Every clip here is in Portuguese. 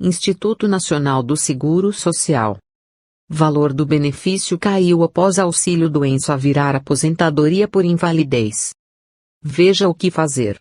Instituto Nacional do Seguro Social. Valor do benefício caiu após auxílio-doença virar aposentadoria por invalidez. Veja o que fazer.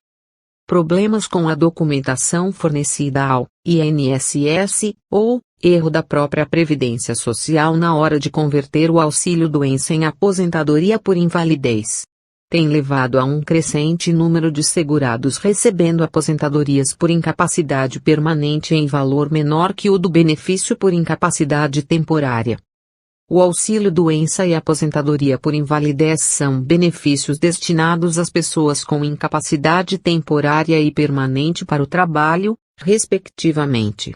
Problemas com a documentação fornecida ao INSS, ou erro da própria Previdência Social na hora de converter o auxílio-doença em aposentadoria por invalidez, tem levado a um crescente número de segurados recebendo aposentadorias por incapacidade permanente em valor menor que o do benefício por incapacidade temporária. O auxílio-doença e a aposentadoria por invalidez são benefícios destinados às pessoas com incapacidade temporária e permanente para o trabalho, respectivamente.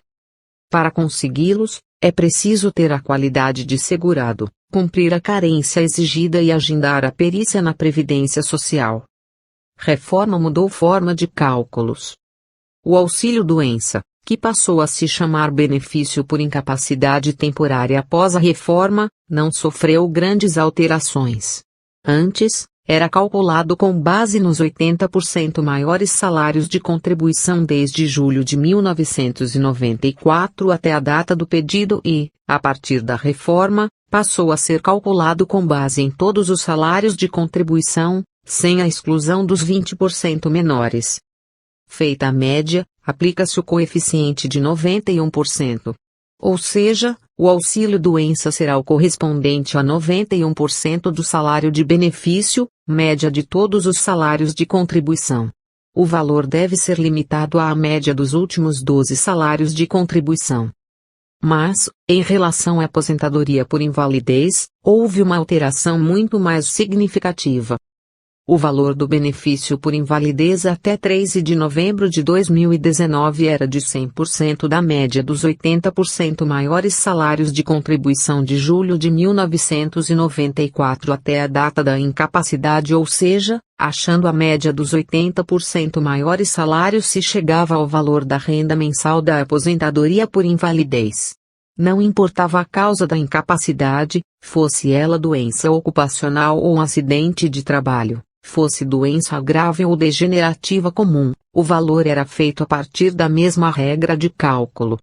Para consegui-los, é preciso ter a qualidade de segurado, cumprir a carência exigida e agendar a perícia na Previdência Social. Reforma mudou forma de cálculos. O auxílio-doença, que passou a se chamar benefício por incapacidade temporária após a reforma, não sofreu grandes alterações. Antes, era calculado com base nos 80% maiores salários de contribuição desde julho de 1994 até a data do pedido e, a partir da reforma, passou a ser calculado com base em todos os salários de contribuição, sem a exclusão dos 20% menores. Feita a média, aplica-se o coeficiente de 91%. Ou seja, o auxílio-doença será o correspondente a 91% do salário de benefício, média de todos os salários de contribuição. O valor deve ser limitado à média dos últimos 12 salários de contribuição. Mas, em relação à aposentadoria por invalidez, houve uma alteração muito mais significativa. O valor do benefício por invalidez até 3 de novembro de 2019 era de 100% da média dos 80% maiores salários de contribuição de julho de 1994 até a data da incapacidade, ou seja, achando a média dos 80% maiores salários se chegava ao valor da renda mensal da aposentadoria por invalidez. Não importava a causa da incapacidade, fosse ela doença ocupacional ou um acidente de trabalho. Fosse doença grave ou degenerativa comum, o valor era feito a partir da mesma regra de cálculo.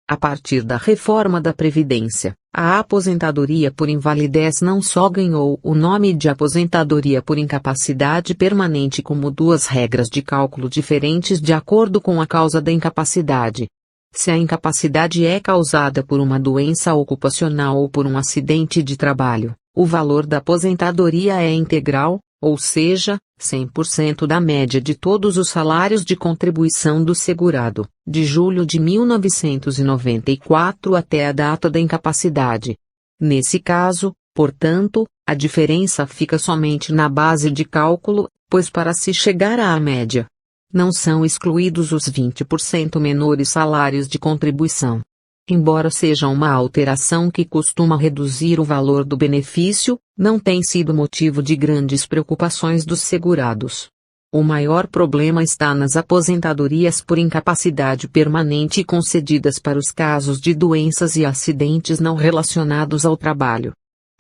A partir da reforma da Previdência, a aposentadoria por invalidez não só ganhou o nome de aposentadoria por incapacidade permanente como duas regras de cálculo diferentes de acordo com a causa da incapacidade. Se a incapacidade é causada por uma doença ocupacional ou por um acidente de trabalho, o valor da aposentadoria é integral, ou seja, 100% da média de todos os salários de contribuição do segurado, de julho de 1994 até a data da incapacidade. Nesse caso, portanto, a diferença fica somente na base de cálculo, pois para se chegar à média, não são excluídos os 20% menores salários de contribuição. Embora seja uma alteração que costuma reduzir o valor do benefício, não tem sido motivo de grandes preocupações dos segurados. O maior problema está nas aposentadorias por incapacidade permanente concedidas para os casos de doenças e acidentes não relacionados ao trabalho.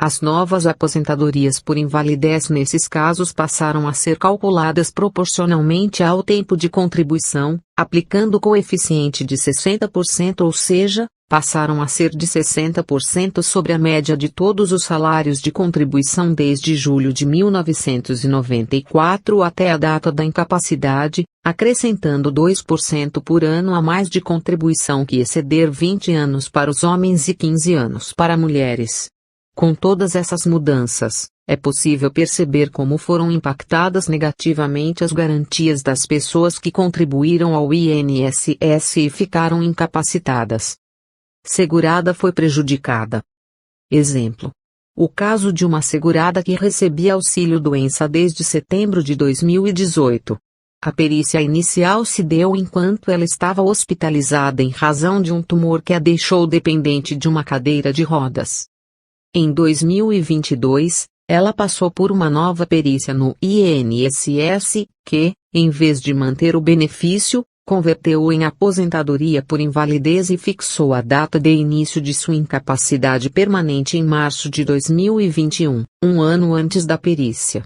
As novas aposentadorias por invalidez nesses casos passaram a ser calculadas proporcionalmente ao tempo de contribuição, aplicando o coeficiente de 60%, ou seja, passaram a ser de 60% sobre a média de todos os salários de contribuição desde julho de 1994 até a data da incapacidade, acrescentando 2% por ano a mais de contribuição que exceder 20 anos para os homens e 15 anos para mulheres. Com todas essas mudanças, é possível perceber como foram impactadas negativamente as garantias das pessoas que contribuíram ao INSS e ficaram incapacitadas. Segurada foi prejudicada. Exemplo: o caso de uma segurada que recebia auxílio-doença desde setembro de 2018. A perícia inicial se deu enquanto ela estava hospitalizada em razão de um tumor que a deixou dependente de uma cadeira de rodas. Em 2022, ela passou por uma nova perícia no INSS, que, em vez de manter o benefício, converteu-o em aposentadoria por invalidez e fixou a data de início de sua incapacidade permanente em março de 2021, um ano antes da perícia.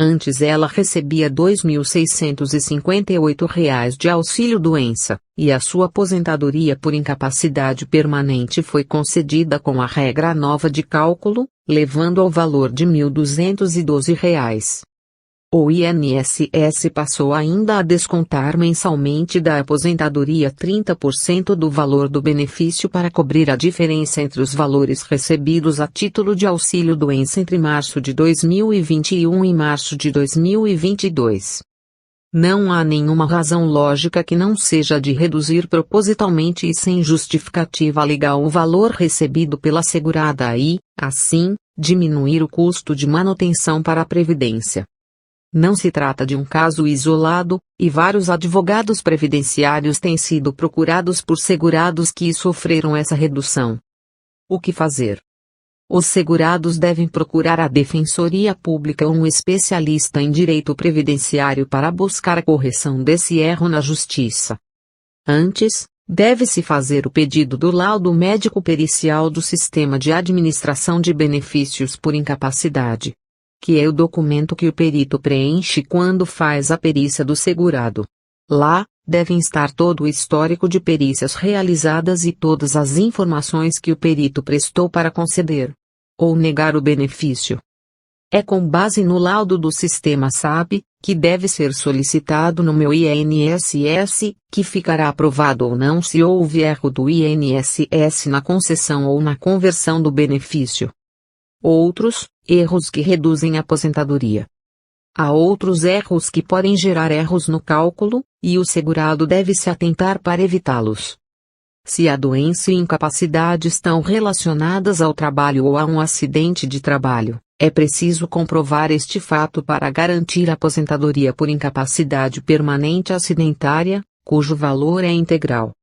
Antes ela recebia R$ 2.658 de auxílio-doença, e a sua aposentadoria por incapacidade permanente foi concedida com a regra nova de cálculo, levando ao valor de R$ 1.212. O INSS passou ainda a descontar mensalmente da aposentadoria 30% do valor do benefício para cobrir a diferença entre os valores recebidos a título de auxílio-doença entre março de 2021 e março de 2022. Não há nenhuma razão lógica que não seja de reduzir propositalmente e sem justificativa legal o valor recebido pela segurada e, assim, diminuir o custo de manutenção para a Previdência. Não se trata de um caso isolado, e vários advogados previdenciários têm sido procurados por segurados que sofreram essa redução. O que fazer? Os segurados devem procurar a Defensoria Pública ou um especialista em direito previdenciário para buscar a correção desse erro na Justiça. Antes, deve-se fazer o pedido do laudo médico-pericial do Sistema de Administração de Benefícios por Incapacidade, que é o documento que o perito preenche quando faz a perícia do segurado. Lá, devem estar todo o histórico de perícias realizadas e todas as informações que o perito prestou para conceder ou negar o benefício. É com base no laudo do sistema SAB, que deve ser solicitado no meu INSS, que ficará aprovado ou não se houve erro do INSS na concessão ou na conversão do benefício. Outros, erros que reduzem a aposentadoria. Há outros erros que podem gerar erros no cálculo, e o segurado deve se atentar para evitá-los. Se a doença e incapacidade estão relacionadas ao trabalho ou a um acidente de trabalho, é preciso comprovar este fato para garantir a aposentadoria por incapacidade permanente acidentária, cujo valor é integral.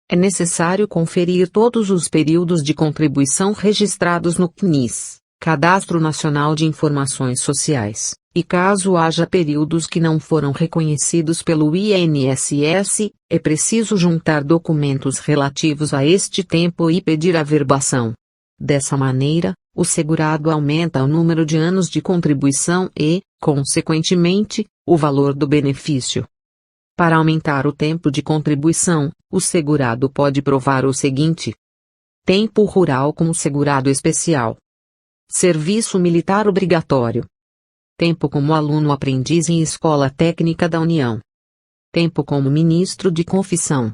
É necessário conferir todos os períodos de contribuição registrados no CNIS, Cadastro Nacional de Informações Sociais, e caso haja períodos que não foram reconhecidos pelo INSS, é preciso juntar documentos relativos a este tempo e pedir a averbação. Dessa maneira, o segurado aumenta o número de anos de contribuição e, consequentemente, o valor do benefício. Para aumentar o tempo de contribuição, o segurado pode provar o seguinte: tempo rural como segurado especial, serviço militar obrigatório, tempo como aluno-aprendiz em escola técnica da União, tempo como ministro de confissão,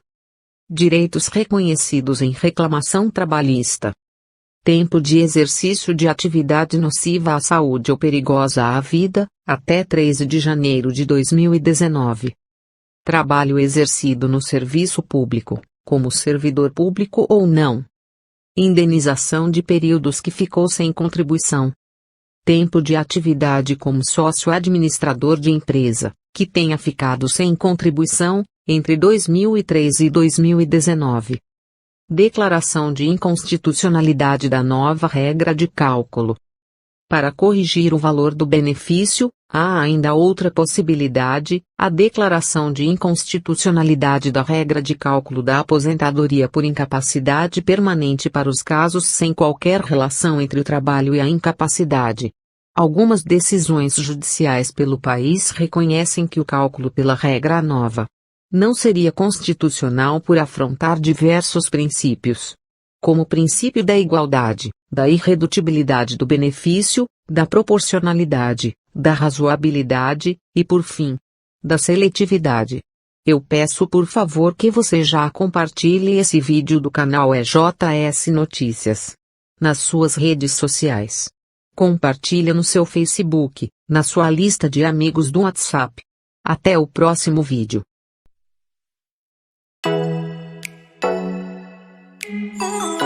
direitos reconhecidos em reclamação trabalhista, tempo de exercício de atividade nociva à saúde ou perigosa à vida, até 13 de janeiro de 2019. Trabalho exercido no serviço público, como servidor público ou não. Indenização de períodos que ficou sem contribuição. Tempo de atividade como sócio-administrador de empresa, que tenha ficado sem contribuição, entre 2003 e 2019. Declaração de inconstitucionalidade da nova regra de cálculo. Para corrigir o valor do benefício, há ainda outra possibilidade, a declaração de inconstitucionalidade da regra de cálculo da aposentadoria por incapacidade permanente para os casos sem qualquer relação entre o trabalho e a incapacidade. Algumas decisões judiciais pelo país reconhecem que o cálculo pela regra nova não seria constitucional por afrontar diversos princípios, como o princípio da igualdade, da irredutibilidade do benefício, da proporcionalidade, da razoabilidade, e por fim, da seletividade. Eu peço por favor que você já compartilhe esse vídeo do canal EJS Notícias nas suas redes sociais. Compartilhe no seu Facebook, na sua lista de amigos do WhatsApp. Até o próximo vídeo. Oh